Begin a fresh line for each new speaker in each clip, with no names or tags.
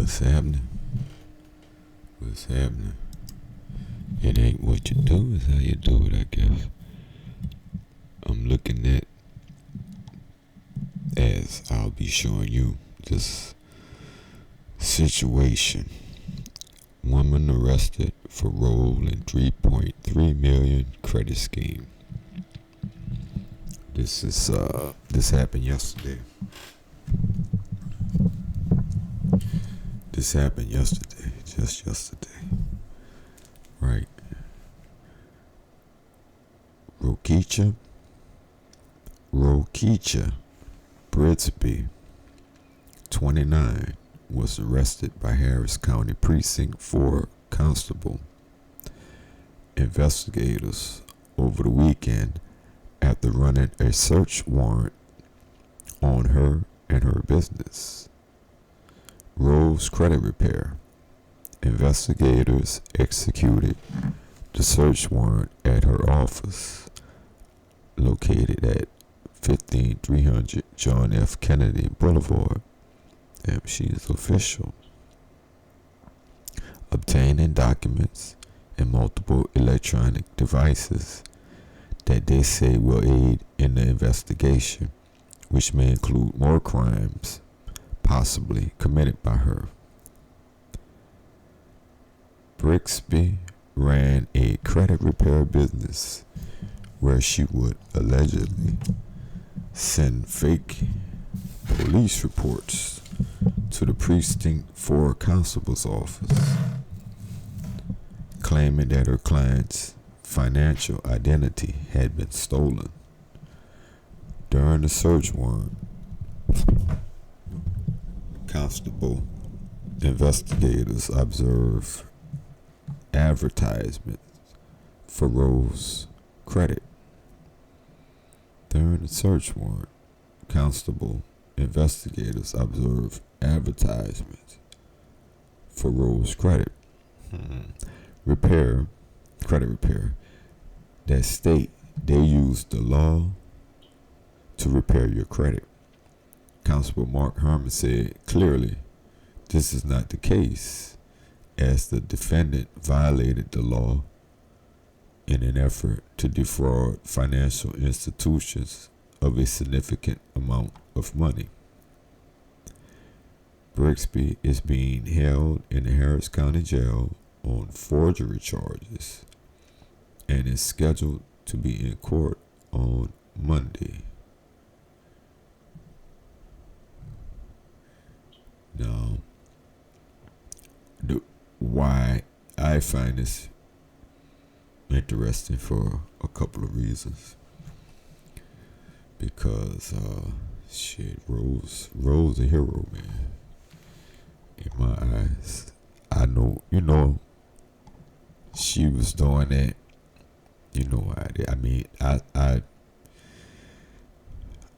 What's happening? What's happening? It ain't what you do, it's how you do it, I guess. I'm looking at, as I'll be showing you, this situation. Woman arrested for role in 3.3 million credit scheme. This happened yesterday. This happened yesterday, just yesterday. Right. Rokeisha Britsby, 29, was arrested by Harris County Precinct 4 Constable investigators over the weekend after running a search warrant on her and her business, Rose Credit Repair. Investigators executed the search warrant at her office located at 15300 John F. Kennedy Boulevard. And she's official. Obtaining documents and multiple electronic devices that they say will aid in the investigation, which may include more crimes possibly committed by her. Brixby ran a credit repair business where she would allegedly send fake police reports to the Precinct 4 Constable's office, claiming that her client's financial identity had been stolen. During the search warrant, Constable investigators observed advertisements for Rose Credit. During the search warrant, Constable investigators observed advertisements for Rose Credit credit repair that state they use the law to repair your credit. Constable Mark Herman said clearly this is not the case, as the defendant violated the law in an effort to defraud financial institutions of a significant amount of money. Brixby is being held in the Harris County Jail on forgery charges and is scheduled to be in court on Monday. Now, why I find this interesting for a couple of reasons. Because Rose a hero, man. In my eyes. I know, she was doing that. I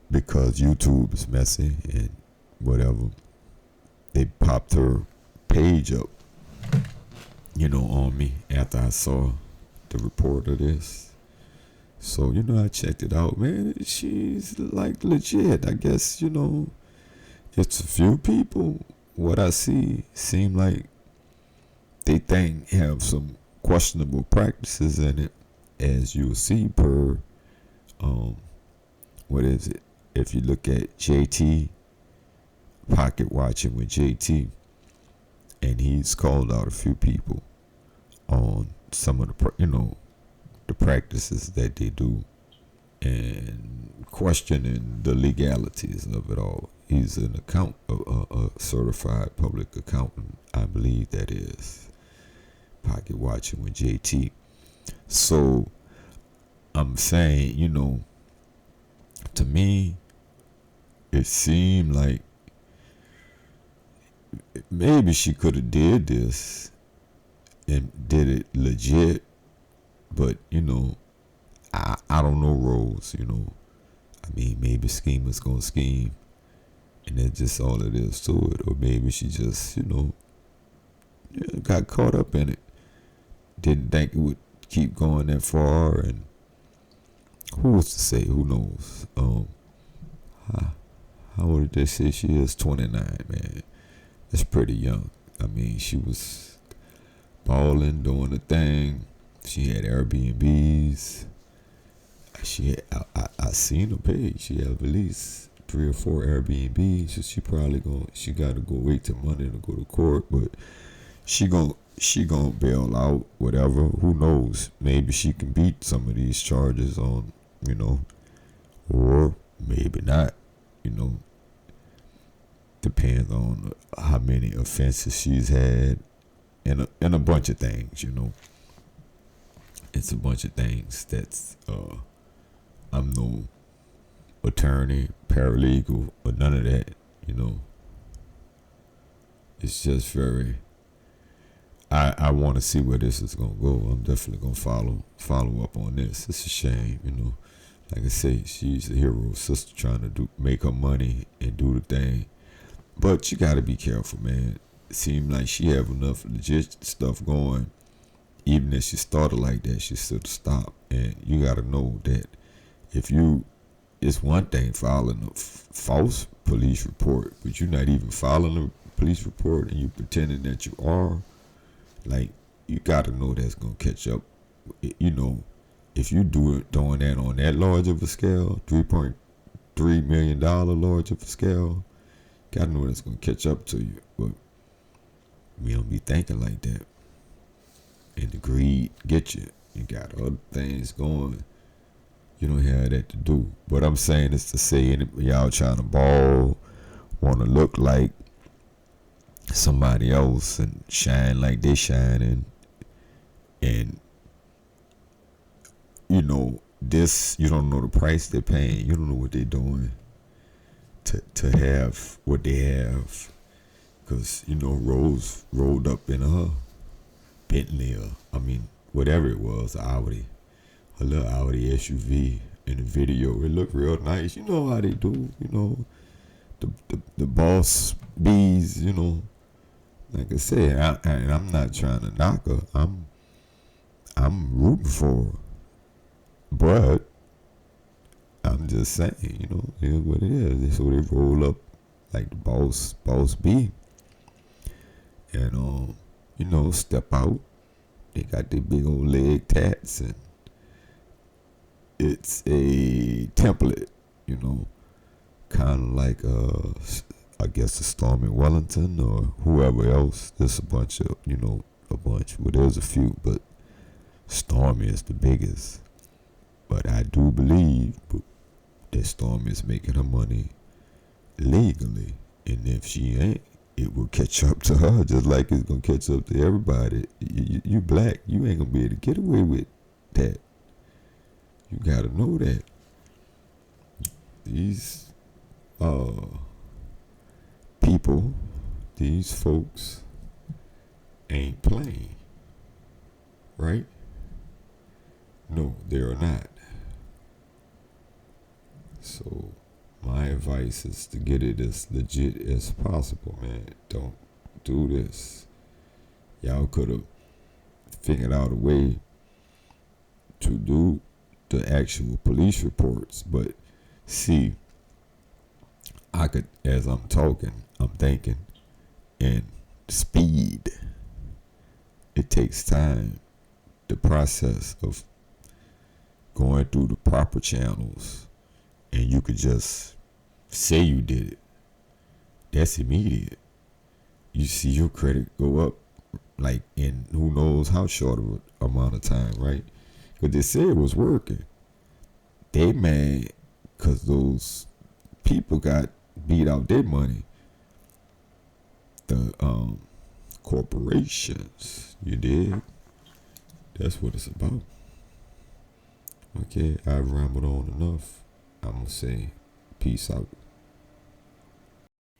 because YouTube is messy and whatever, they popped her page up, on me after I saw the report of this. So, I checked it out, man. She's like legit. I guess, it's a few people, what I see, seem like they have some questionable practices in it, as you'll see per, what is it? If you look at JT, Pocket Watching with JT, and he's called out a few people on some of the practices that they do and questioning the legalities of it all. He's a certified public accountant, I believe that is. Pocket Watching with JT. So I'm saying, to me, it seemed like maybe she could have did this and did it legit, but I don't know Rose. Maybe schemers gonna scheme, and that's just all it is to it. Or maybe she just got caught up in it, didn't think it would keep going that far, and who was to say? Who knows? How old did they say she is? 29, man. That's pretty young. I mean, she was balling, doing the thing. She had Airbnbs. She had, I seen her page. She had at least 3 or 4 Airbnbs. So she got to go wait till Monday to go to court. But she gon' bail out, whatever. Who knows? Maybe she can beat some of these charges on, or maybe not. Depends on how many offenses she's had, and a bunch of things. It's a bunch of things that's I'm no attorney, paralegal, or none of that. It's just very. I want to see where this is gonna go. I'm definitely gonna follow up on this. It's a shame. Like I say, she's a hero sister trying to make her money and do the thing. But you gotta be careful, man. It seemed like she have enough legit stuff going. Even if she started like that, she should have stopped. And you gotta know that it's one thing filing a false police report, but you're not even filing a police report and you pretending that you are. Like, you gotta know that's gonna catch up. If you doing that on that large of a scale, $3.3 million large of a scale, gotta know that's gonna catch up to you. But we don't be thinking like that. And the greed get you. You got other things going. You don't have that to do. What I'm saying is to say, y'all trying to ball, want to look like somebody else and shine like they shining, and this, you don't know the price they're paying. You don't know what they're doing to have what they have. Because Rose rolled up in her Bentley, or whatever it was, a little Audi SUV. In the video, it looked real nice. You know how they do. The boss bees. Like I said, and I'm not trying to knock her. I'm rooting for her, but I'm just saying, it is what it is. So they roll up like the boss bee, and step out. They got their big old leg tats, and it's a template, kind of like I guess a Stormy Wellington or whoever else. There's a bunch. Well, there's a few, but Stormy is the biggest. But I do believe that Stormy is making her money legally, and if she ain't, it will catch up to her, just like it's gonna catch up to everybody. You black, you ain't gonna be able to get away with that. You gotta know that these people, these folks ain't playing, right? No, they are not. So my advice is to get it as legit as possible, man. Don't do this. Y'all could have figured out a way to do the actual police reports, but see, I could, as I'm talking, I'm thinking, and speed. It takes time. The process of going through the proper channels, and you could just say you did it. That's immediate. You see your credit go up, like in who knows how short of an amount of time, right? But they said it was working. They mad because those people got beat out their money. The corporations, you did. That's what it's about. Okay, I've rambled on enough. I'm gonna say peace out.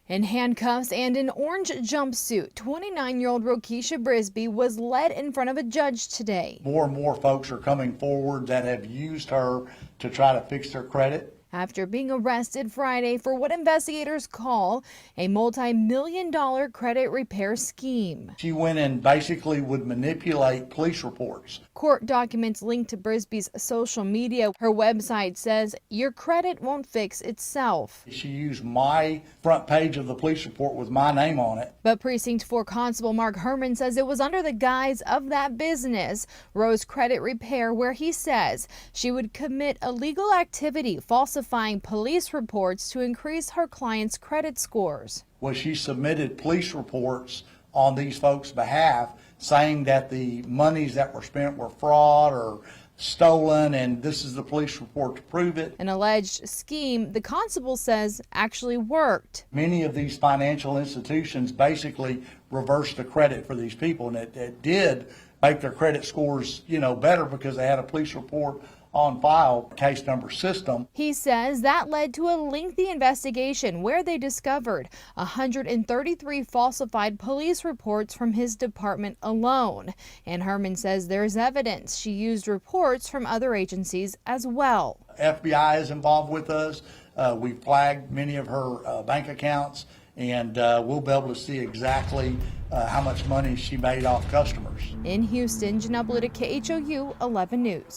In handcuffs and an orange jumpsuit, 29-year-old Rokisha Brisby was led in front of a judge today.
More and more folks are coming forward that have used her to try to fix their credit.
after being arrested Friday for what investigators call a multi-million-dollar credit repair scheme.
She went and basically would manipulate police reports.
Court documents linked to Brisby's social media. Her website says your credit won't fix itself.
She used my front page of the police report with my name on it.
But Precinct 4 Constable Mark Herman says it was under the guise of that business, Rose Credit Repair, where he says she would commit illegal activity, falsifying police reports to increase her clients' credit scores.
Well, she submitted police reports on these folks' behalf saying that the monies that were spent were fraud or stolen, and this is the police report to prove it.
An alleged scheme, the constable says, actually worked.
Many of these financial institutions basically reversed the credit for these people, and it did make their credit scores, better because they had a police report on file, case number system.
He says that led to a lengthy investigation where they discovered 133 falsified police reports from his department alone. And Herman says there's evidence she used reports from other agencies as well.
FBI is involved with us. We flagged many of her bank accounts, and we'll be able to see exactly how much money she made off customers.
In Houston, Janelle Bluta, KHOU 11 News.